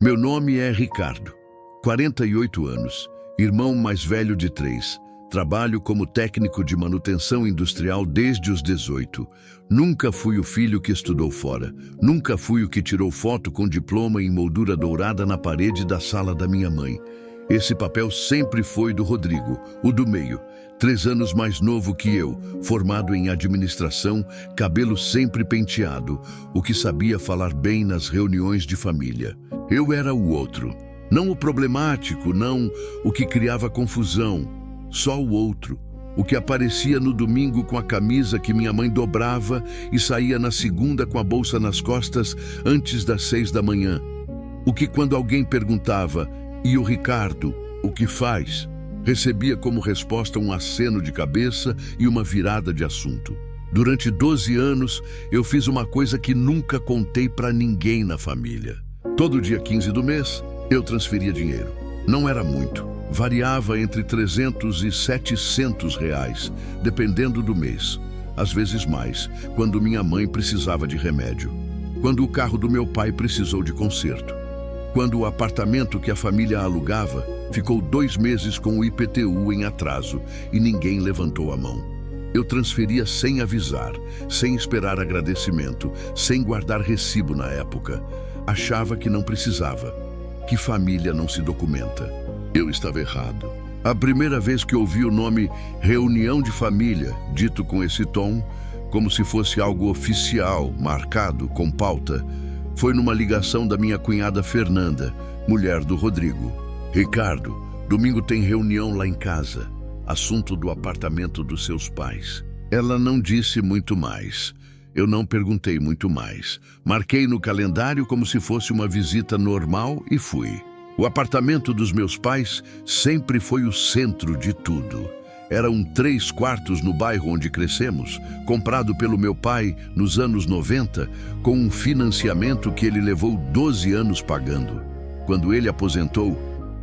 Meu nome é Ricardo, 48 anos, irmão mais velho de 3. Trabalho como técnico de manutenção industrial desde os 18. Nunca fui o filho que estudou fora. Nunca fui o que tirou foto com diploma em moldura dourada na parede da sala da minha mãe. Esse papel sempre foi do Rodrigo, o do meio, 3 anos mais novo que eu, formado em administração, cabelo sempre penteado, o que sabia falar bem nas reuniões de família. Eu era o outro, não o problemático, não o que criava confusão, só o outro, o que aparecia no domingo com a camisa que minha mãe dobrava e saía na segunda com a bolsa nas costas antes das 6 da manhã. O que quando alguém perguntava, e o Ricardo, o que faz? Recebia como resposta um aceno de cabeça e uma virada de assunto. Durante 12 anos, eu fiz uma coisa que nunca contei para ninguém na família. Todo dia 15 do mês, eu transferia dinheiro. Não era muito. Variava entre 300 e 700 reais, dependendo do mês. Às vezes mais, quando minha mãe precisava de remédio. Quando o carro do meu pai precisou de conserto. Quando o apartamento que a família alugava ficou 2 meses com o IPTU em atraso e ninguém levantou a mão. Eu transferia sem avisar, sem esperar agradecimento, sem guardar recibo na época. Achava que não precisava, que família não se documenta. Eu estava errado. A primeira vez que ouvi o nome reunião de família, dito com esse tom, como se fosse algo oficial, marcado, com pauta, foi numa ligação da minha cunhada Fernanda, mulher do Rodrigo. Ricardo, domingo tem reunião lá em casa, assunto do apartamento dos seus pais. Ela não disse muito mais. Eu não perguntei muito mais. Marquei no calendário como se fosse uma visita normal e fui. O apartamento dos meus pais sempre foi o centro de tudo. Era um 3 quartos no bairro onde crescemos, comprado pelo meu pai nos anos 90, com um financiamento que ele levou 12 anos pagando. Quando ele aposentou,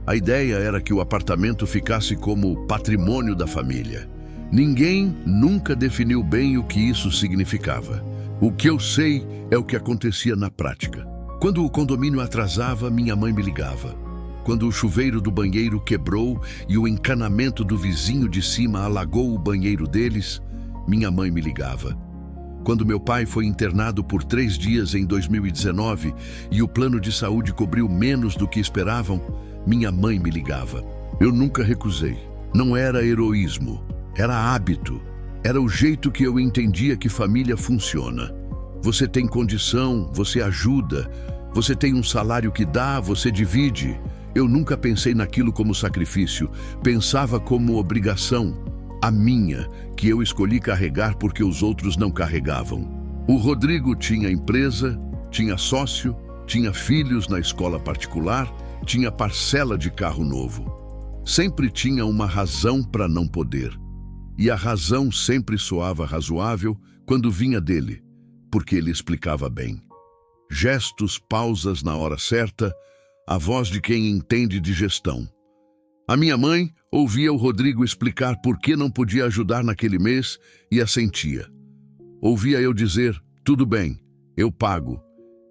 a ideia era que o apartamento ficasse como patrimônio da família. Ninguém nunca definiu bem o que isso significava. O que eu sei é o que acontecia na prática. Quando o condomínio atrasava, minha mãe me ligava. Quando o chuveiro do banheiro quebrou e o encanamento do vizinho de cima alagou o banheiro deles, minha mãe me ligava. Quando meu pai foi internado por 3 dias em 2019 e o plano de saúde cobriu menos do que esperavam, minha mãe me ligava. Eu nunca recusei. Não era heroísmo, era hábito. Era o jeito que eu entendia que família funciona. Você tem condição, você ajuda. Você tem um salário que dá, você divide. Eu nunca pensei naquilo como sacrifício. Pensava como obrigação. A minha, que eu escolhi carregar porque os outros não carregavam. O Rodrigo tinha empresa, tinha sócio, tinha filhos na escola particular, tinha parcela de carro novo. Sempre tinha uma razão para não poder. E a razão sempre soava razoável quando vinha dele, porque ele explicava bem. Gestos, pausas na hora certa, a voz de quem entende de gestão. A minha mãe ouvia o Rodrigo explicar por que não podia ajudar naquele mês e assentia. Ouvia eu dizer, tudo bem, eu pago.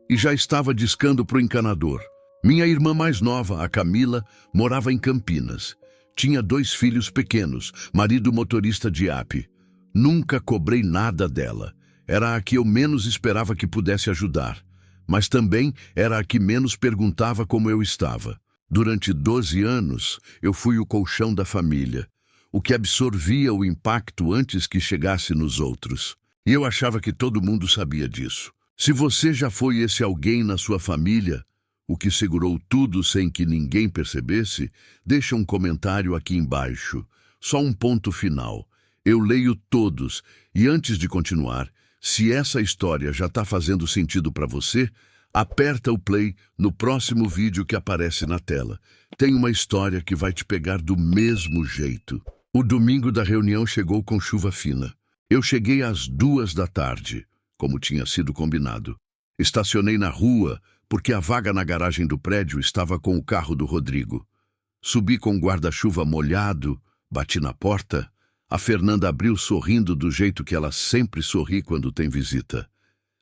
E já estava discando para o encanador. Minha irmã mais nova, a Camila, morava em Campinas. Tinha 2 filhos pequenos, marido motorista de app. Nunca cobrei nada dela. Era a que eu menos esperava que pudesse ajudar. Mas também era a que menos perguntava como eu estava. Durante 12 anos, eu fui o colchão da família, o que absorvia o impacto antes que chegasse nos outros. E eu achava que todo mundo sabia disso. Se você já foi esse alguém na sua família, o que segurou tudo sem que ninguém percebesse, deixa um comentário aqui embaixo. Só um ponto final. Eu leio todos e antes de continuar, se essa história já está fazendo sentido para você, aperta o play no próximo vídeo que aparece na tela. Tem uma história que vai te pegar do mesmo jeito. O domingo da reunião chegou com chuva fina. Eu cheguei às 2 da tarde, como tinha sido combinado. Estacionei na rua, porque a vaga na garagem do prédio estava com o carro do Rodrigo. Subi com o guarda-chuva molhado, bati na porta. A Fernanda abriu sorrindo do jeito que ela sempre sorri quando tem visita.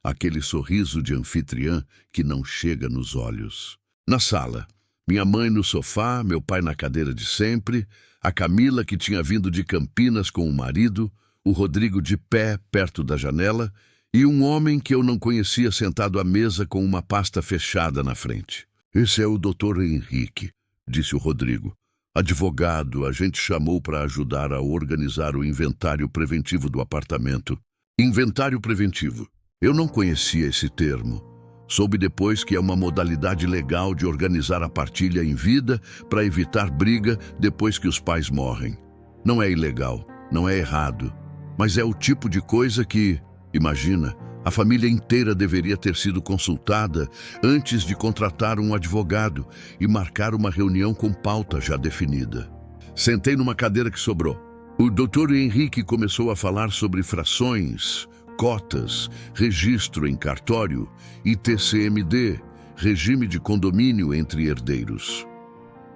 Aquele sorriso de anfitriã que não chega nos olhos. Na sala, minha mãe no sofá, meu pai na cadeira de sempre, a Camila, que tinha vindo de Campinas com o marido, o Rodrigo de pé perto da janela e um homem que eu não conhecia sentado à mesa com uma pasta fechada na frente. Esse é o Dr. Henrique, disse o Rodrigo. Advogado, a gente chamou para ajudar a organizar o inventário preventivo do apartamento. Inventário preventivo. Eu não conhecia esse termo. Soube depois que é uma modalidade legal de organizar a partilha em vida para evitar briga depois que os pais morrem. Não é ilegal, não é errado, mas é o tipo de coisa que, imagina, a família inteira deveria ter sido consultada antes de contratar um advogado e marcar uma reunião com pauta já definida. Sentei numa cadeira que sobrou. O Dr. Henrique começou a falar sobre frações, cotas, registro em cartório e TCMD, regime de condomínio entre herdeiros.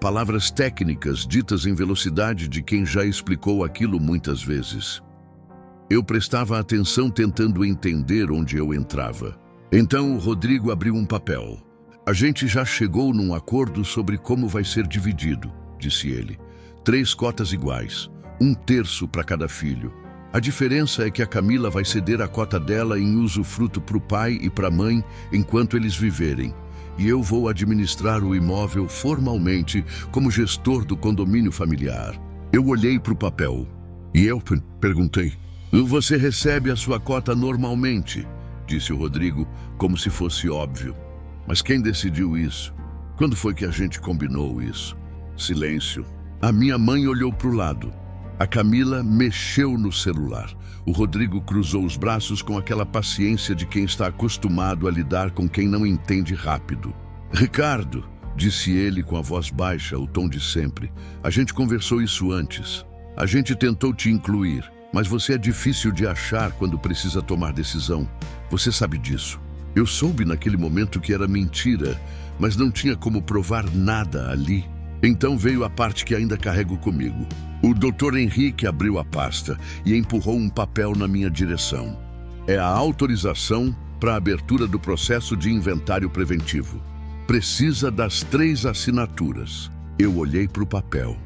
Palavras técnicas ditas em velocidade de quem já explicou aquilo muitas vezes. Eu prestava atenção tentando entender onde eu entrava. Então o Rodrigo abriu um papel. A gente já chegou num acordo sobre como vai ser dividido, disse ele. 3 cotas iguais, 1/3 para cada filho. A diferença é que a Camila vai ceder a cota dela em usufruto para o pai e para a mãe enquanto eles viverem. E eu vou administrar o imóvel formalmente como gestor do condomínio familiar. Eu olhei para o papel e eu perguntei: "Você recebe a sua cota normalmente?", disse o Rodrigo, como se fosse óbvio. Mas quem decidiu isso? Quando foi que a gente combinou isso? Silêncio. A minha mãe olhou para o lado. A Camila mexeu no celular. O Rodrigo cruzou os braços com aquela paciência de quem está acostumado a lidar com quem não entende rápido. "Ricardo", disse ele com a voz baixa, o tom de sempre, "a gente conversou isso antes. A gente tentou te incluir, mas você é difícil de achar quando precisa tomar decisão. Você sabe disso. Eu soube naquele momento que era mentira, mas não tinha como provar nada ali. Então veio a parte que ainda carrego comigo." O Dr. Henrique abriu a pasta e empurrou um papel na minha direção. "É a autorização para a abertura do processo de inventário preventivo. Precisa das 3 assinaturas." Eu olhei para o papel.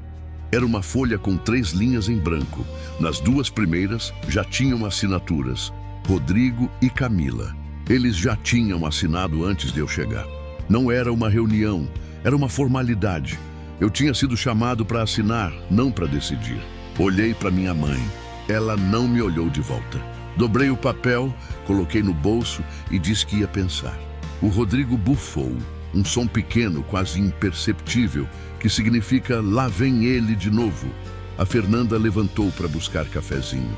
Era uma folha com 3 linhas em branco. Nas 2 primeiras já tinham assinaturas: Rodrigo e Camila. Eles já tinham assinado antes de eu chegar. Não era uma reunião, era uma formalidade. Eu tinha sido chamado para assinar, não para decidir. Olhei para minha mãe. Ela não me olhou de volta. Dobrei o papel, coloquei no bolso e disse que ia pensar. O Rodrigo bufou, um som pequeno, quase imperceptível, que significa "lá vem ele de novo." A Fernanda levantou para buscar cafezinho.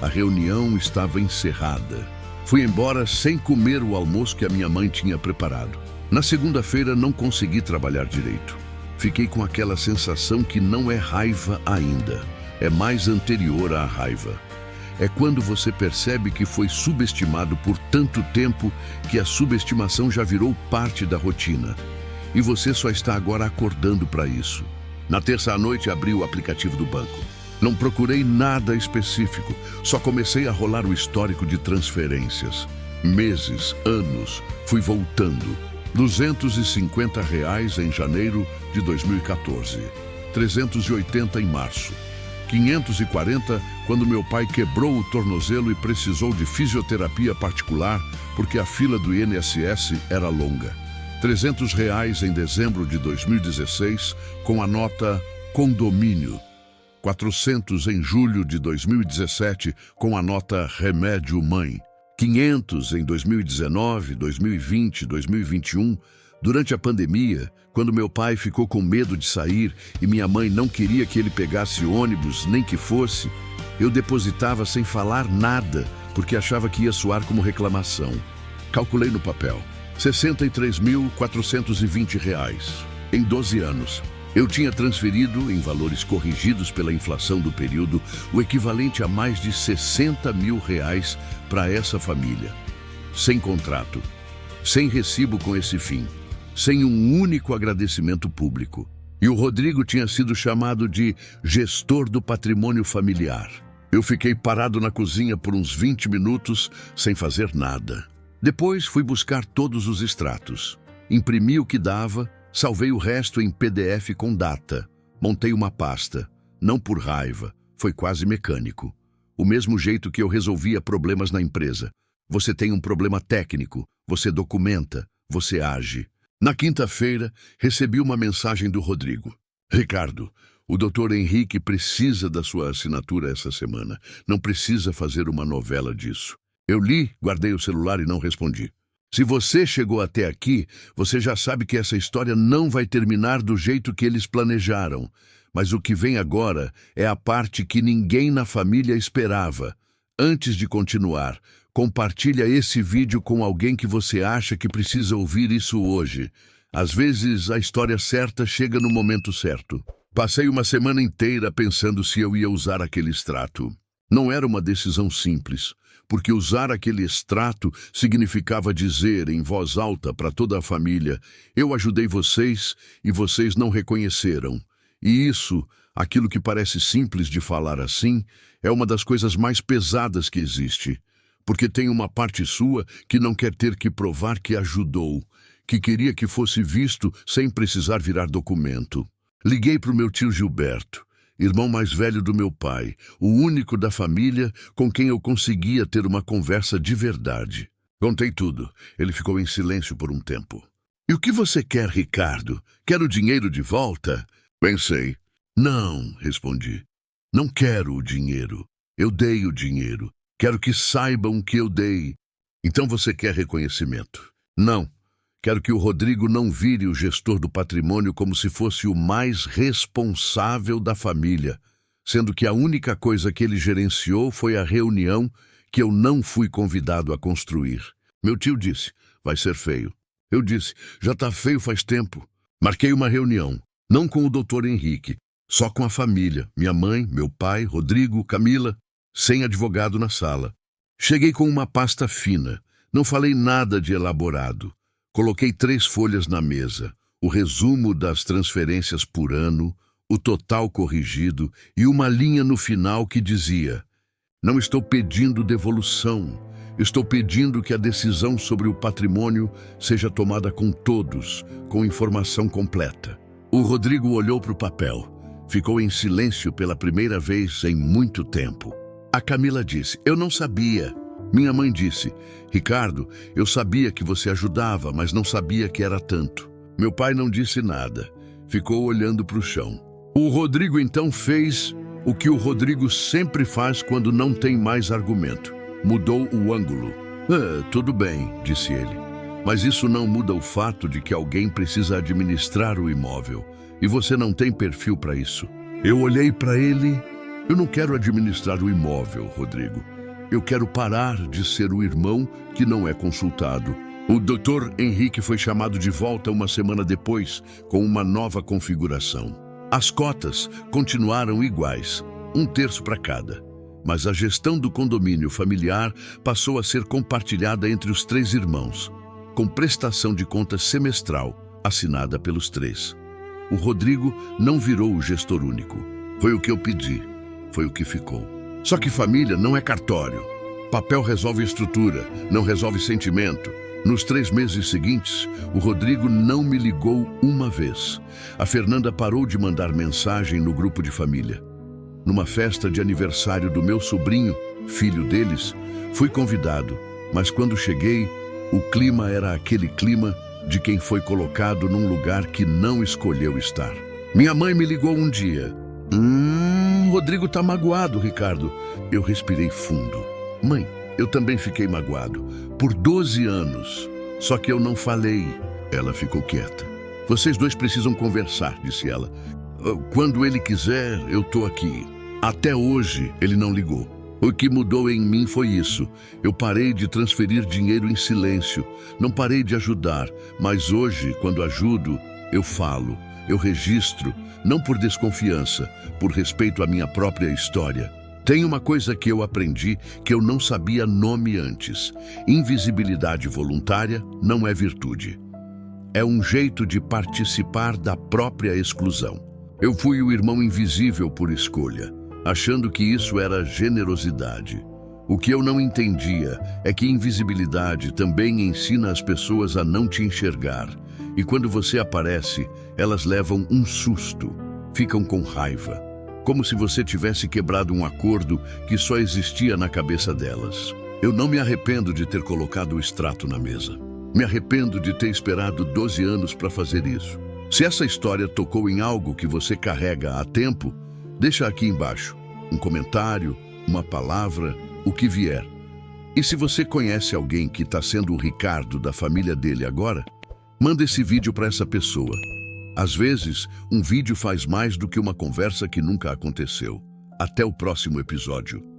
A reunião estava encerrada. Fui embora sem comer o almoço que a minha mãe tinha preparado. Na segunda-feira não consegui trabalhar direito. Fiquei com aquela sensação que não é raiva ainda, é mais anterior à raiva. É quando você percebe que foi subestimado por tanto tempo que a subestimação já virou parte da rotina. E você só está agora acordando para isso. Na terça à noite abri o aplicativo do banco. Não procurei nada específico, só comecei a rolar o histórico de transferências. Meses, anos, fui voltando. R$250 em janeiro de 2014, 380 em março, 540 quando meu pai quebrou o tornozelo e precisou de fisioterapia particular porque a fila do INSS era longa, R$300 em dezembro de 2016 com a nota condomínio, 400 em julho de 2017 com a nota remédio mãe, 500 em 2019, 2020, 2021, durante a pandemia, quando meu pai ficou com medo de sair e minha mãe não queria que ele pegasse ônibus, nem que fosse, eu depositava sem falar nada, porque achava que ia soar como reclamação. Calculei no papel, R$63.420. Em 12 anos, eu tinha transferido, em valores corrigidos pela inflação do período, o equivalente a mais de R$60 mil para essa família. Sem contrato, sem recibo com esse fim, sem um único agradecimento público. E o Rodrigo tinha sido chamado de gestor do patrimônio familiar. Eu fiquei parado na cozinha por uns 20 minutos, sem fazer nada. Depois fui buscar todos os extratos. Imprimi o que dava, Salvei o resto em PDF com data. Montei uma pasta. Não por raiva, foi quase mecânico. O mesmo jeito que eu resolvia problemas na empresa. Você tem um problema técnico, você documenta, você age. Na quinta-feira, recebi uma mensagem do Rodrigo. Ricardo, o Dr. Henrique precisa da sua assinatura essa semana. Não precisa fazer uma novela disso. Eu li, guardei o celular e não respondi. Se você chegou até aqui, você já sabe que essa história não vai terminar do jeito que eles planejaram. Mas o que vem agora é a parte que ninguém na família esperava. Antes de continuar, compartilha esse vídeo com alguém que você acha que precisa ouvir isso hoje. Às vezes, a história certa chega no momento certo. Passei uma semana inteira pensando se eu ia usar aquele extrato. Não era uma decisão simples, porque usar aquele extrato significava dizer em voz alta para toda a família: eu ajudei vocês e vocês não reconheceram. E isso, aquilo que parece simples de falar assim, é uma das coisas mais pesadas que existe. Porque tem uma parte sua que não quer ter que provar que ajudou, que queria que fosse visto sem precisar virar documento. Liguei para o meu tio Gilberto, irmão mais velho do meu pai, o único da família com quem eu conseguia ter uma conversa de verdade. Contei tudo. Ele ficou em silêncio por um tempo. E o que você quer, Ricardo? Quer o dinheiro de volta? Pensei. Não, respondi. Não quero o dinheiro. Eu dei o dinheiro. Quero que saibam que eu dei. Então você quer reconhecimento? Não. Quero que o Rodrigo não vire o gestor do patrimônio como se fosse o mais responsável da família, sendo que a única coisa que ele gerenciou foi a reunião que eu não fui convidado a construir. Meu tio disse, vai ser feio. Eu disse, já tá feio faz tempo. Marquei uma reunião, não com o Dr. Henrique, só com a família, minha mãe, meu pai, Rodrigo, Camila, sem advogado na sala. Cheguei com uma pasta fina, não falei nada de elaborado. Coloquei 3 folhas na mesa, o resumo das transferências por ano, o total corrigido e uma linha no final que dizia: não estou pedindo devolução, estou pedindo que a decisão sobre o patrimônio seja tomada com todos, com informação completa. O Rodrigo olhou para o papel, ficou em silêncio pela primeira vez em muito tempo. A Camila disse, eu não sabia. Minha mãe disse, Ricardo, eu sabia que você ajudava, mas não sabia que era tanto. Meu pai não disse nada, ficou olhando para o chão. O Rodrigo então fez o que o Rodrigo sempre faz quando não tem mais argumento. Mudou o ângulo. Tudo bem, disse ele, mas isso não muda o fato de que alguém precisa administrar o imóvel, e você não tem perfil para isso. Eu olhei para ele. Eu não quero administrar o imóvel, Rodrigo. Eu quero parar de ser o irmão que não é consultado. O Dr. Henrique foi chamado de volta uma semana depois, com uma nova configuração. As cotas continuaram iguais, 1/3 para cada. Mas a gestão do condomínio familiar passou a ser compartilhada entre os 3 irmãos, com prestação de contas semestral, assinada pelos 3. O Rodrigo não virou o gestor único. Foi o que eu pedi, foi o que ficou. Só que família não é cartório. Papel resolve estrutura, não resolve sentimento. Nos 3 meses seguintes, o Rodrigo não me ligou uma vez. A Fernanda parou de mandar mensagem no grupo de família. Numa festa de aniversário do meu sobrinho, filho deles, fui convidado, mas quando cheguei, o clima era aquele clima de quem foi colocado num lugar que não escolheu estar. Minha mãe me ligou um dia. Rodrigo tá magoado, Ricardo. Eu respirei fundo. Mãe, eu também fiquei magoado. Por 12 anos. Só que eu não falei. Ela ficou quieta. Vocês 2 precisam conversar, disse ela. Quando ele quiser, eu tô aqui. Até hoje, ele não ligou. O que mudou em mim foi isso. Eu parei de transferir dinheiro em silêncio. Não parei de ajudar. Mas hoje, quando ajudo, eu falo. Eu registro, não por desconfiança, por respeito à minha própria história. Tem uma coisa que eu aprendi que eu não sabia nome antes. Invisibilidade voluntária não é virtude. É um jeito de participar da própria exclusão. Eu fui o irmão invisível por escolha, achando que isso era generosidade. O que eu não entendia é que invisibilidade também ensina as pessoas a não te enxergar. E quando você aparece, elas levam um susto, ficam com raiva, como se você tivesse quebrado um acordo que só existia na cabeça delas. Eu não me arrependo de ter colocado o extrato na mesa. Me arrependo de ter esperado 12 anos para fazer isso. Se essa história tocou em algo que você carrega há tempo, deixa aqui embaixo um comentário, uma palavra, o que vier. E se você conhece alguém que está sendo o Ricardo da família dele agora, manda esse vídeo para essa pessoa. Às vezes, um vídeo faz mais do que uma conversa que nunca aconteceu. Até o próximo episódio.